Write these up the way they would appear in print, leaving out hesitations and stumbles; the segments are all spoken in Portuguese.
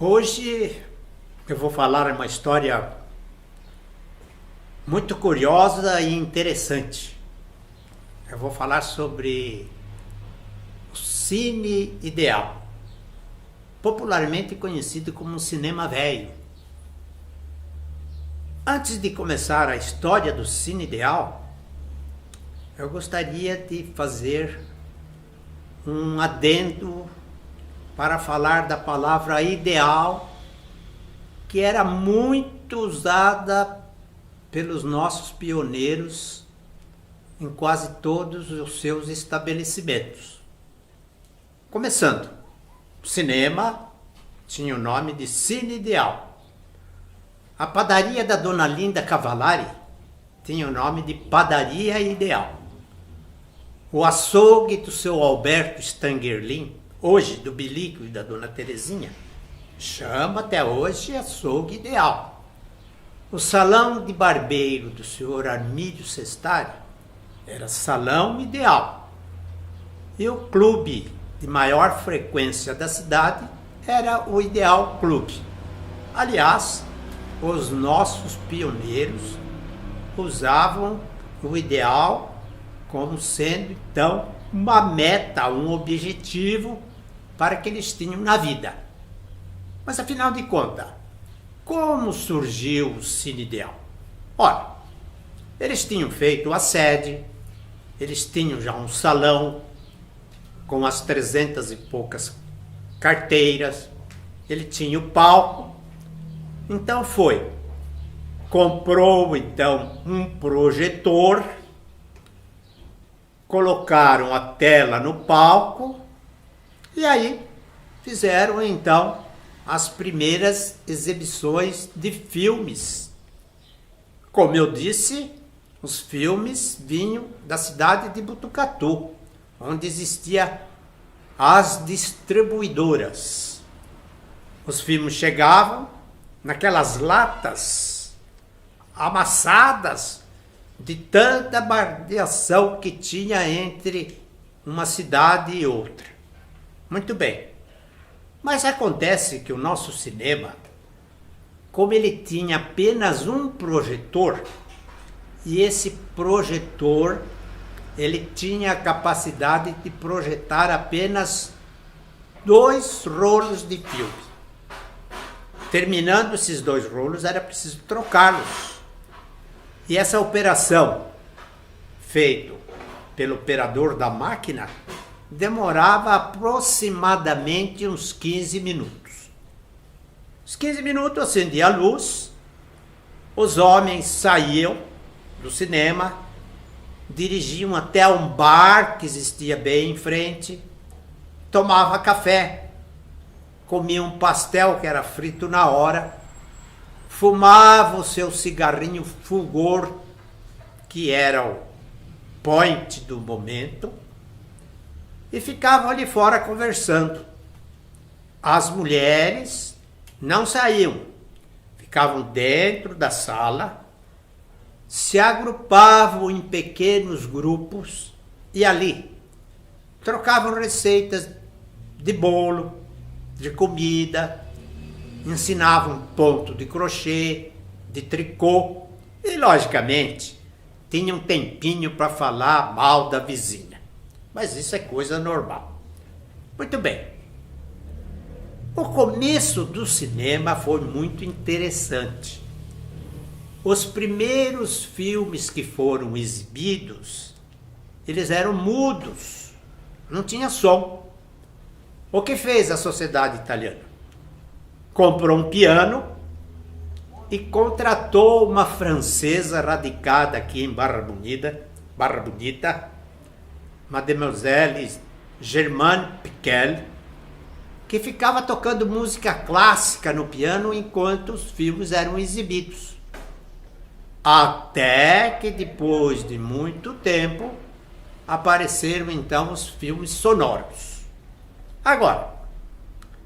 Hoje eu vou falar uma história muito curiosa e interessante. Eu vou falar sobre o Cine Ideal, popularmente conhecido como cinema velho. Antes de começar a história do Cine Ideal, eu gostaria de fazer um adendo para falar da palavra ideal, que era muito usada pelos nossos pioneiros em quase todos os seus estabelecimentos. Começando, o cinema tinha o nome de Cine Ideal. A padaria da Dona Linda Cavallari tinha o nome de Padaria Ideal. O açougue do seu Alberto Stangerlin, hoje do Bilico e da Dona Terezinha, chama até hoje Açougue Ideal. O salão de barbeiro do senhor Armídio Sestari era Salão Ideal. E o clube de maior frequência da cidade era o Ideal Clube. Aliás, os nossos pioneiros usavam o ideal como sendo, então, uma meta, um objetivo para que eles tinham na vida. Mas, afinal de contas, como surgiu o Cine Ideal? Ora, eles tinham feito a sede, eles tinham já um salão com as 300 e poucas carteiras, ele tinha o palco. Então comprou então um projetor, colocaram a tela no palco e aí fizeram então as primeiras exibições de filmes. Como eu disse, os filmes vinham da cidade de Botucatu, onde existia as distribuidoras. Os filmes chegavam naquelas latas amassadas de tanta bardeação que tinha entre uma cidade e outra. Muito bem. Mas acontece que o nosso cinema, como ele tinha apenas um projetor, e esse projetor ele tinha a capacidade de projetar apenas 2 rolos de filme. Terminando esses 2 rolos, era preciso trocá-los. E essa operação, feita pelo operador da máquina, demorava aproximadamente uns 15 minutos. Os 15 minutos acendia a luz, os homens saíam do cinema, dirigiam até um bar que existia bem em frente, tomava café, comia um pastel que era frito na hora, fumava o seu cigarrinho Fulgor, que era o point do momento, e ficavam ali fora conversando. As mulheres não saíam, ficavam dentro da sala, se agrupavam em pequenos grupos e ali trocavam receitas de bolo, de comida, ensinavam ponto de crochê, de tricô e, logicamente, tinham um tempinho para falar mal da vizinha. Mas isso é coisa normal. Muito bem. O começo do cinema foi muito interessante. Os primeiros filmes que foram exibidos, eles eram mudos, não tinha som. O que fez a sociedade italiana? Comprou um piano e contratou uma francesa radicada aqui em Barra Bonita, Mademoiselle Germaine Piquel, que ficava tocando música clássica no piano enquanto os filmes eram exibidos. Até que depois de muito tempo apareceram então os filmes sonoros. Agora,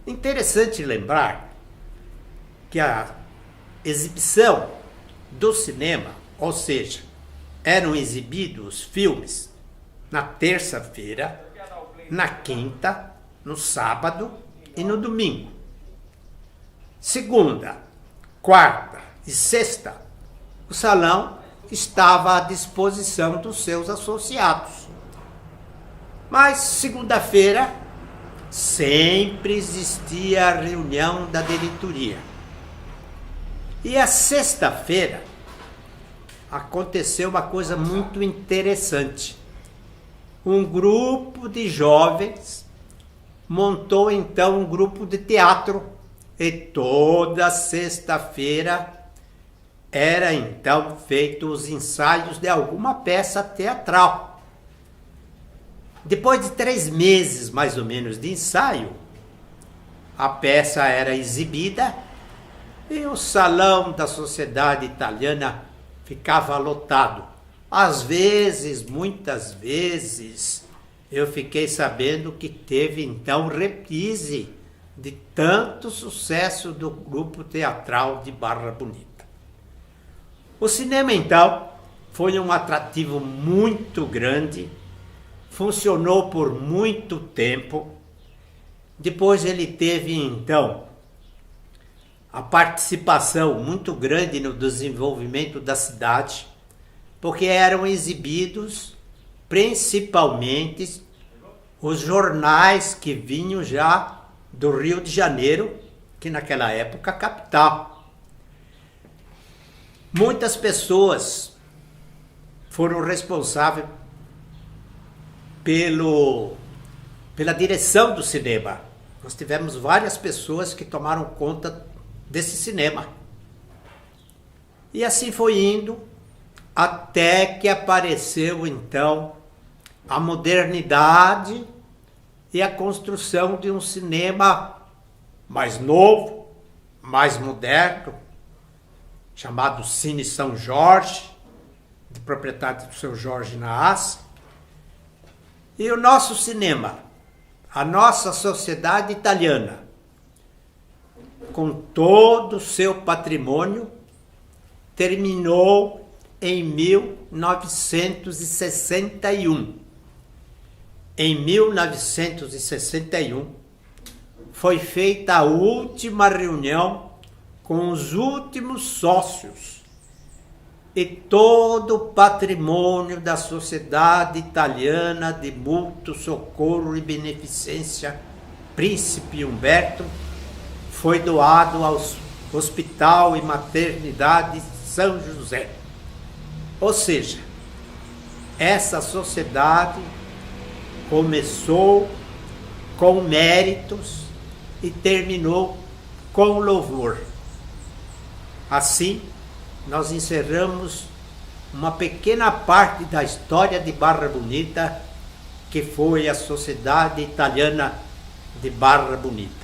interessante lembrar que a exibição do cinema, ou seja, eram exibidos filmes na terça-feira, na quinta, no sábado e no domingo. Segunda, quarta e sexta, o salão estava à disposição dos seus associados. Mas segunda-feira sempre existia a reunião da diretoria. E a sexta-feira aconteceu uma coisa muito interessante. Um grupo de jovens montou então um grupo de teatro e toda sexta-feira era então feito os ensaios de alguma peça teatral. Depois de 3 meses mais ou menos de ensaio, a peça era exibida e o salão da Sociedade Italiana ficava lotado. Às vezes, muitas vezes, eu fiquei sabendo que teve então reprise de tanto sucesso do grupo teatral de Barra Bonita. O cinema então foi um atrativo muito grande, funcionou por muito tempo. Depois ele teve então a participação muito grande no desenvolvimento da cidade, porque eram exibidos principalmente os jornais que vinham já do Rio de Janeiro, que naquela época capital. Muitas pessoas foram responsáveis pela direção do cinema. Nós tivemos várias pessoas que tomaram conta desse cinema. E assim foi indo, até que apareceu então a modernidade e a construção de um cinema mais novo, mais moderno, chamado Cine São Jorge, de propriedade do seu Jorge Naas. E o nosso cinema, a nossa sociedade italiana, com todo o seu patrimônio, terminou em 1961. Em 1961, foi feita a última reunião com os últimos sócios e todo o patrimônio da Sociedade Italiana de Mútuo Socorro e Beneficência Príncipe Umberto foi doado ao Hospital e Maternidade São José. Ou seja, essa sociedade começou com méritos e terminou com louvor. Assim, nós encerramos uma pequena parte da história de Barra Bonita, que foi a Sociedade Italiana de Barra Bonita.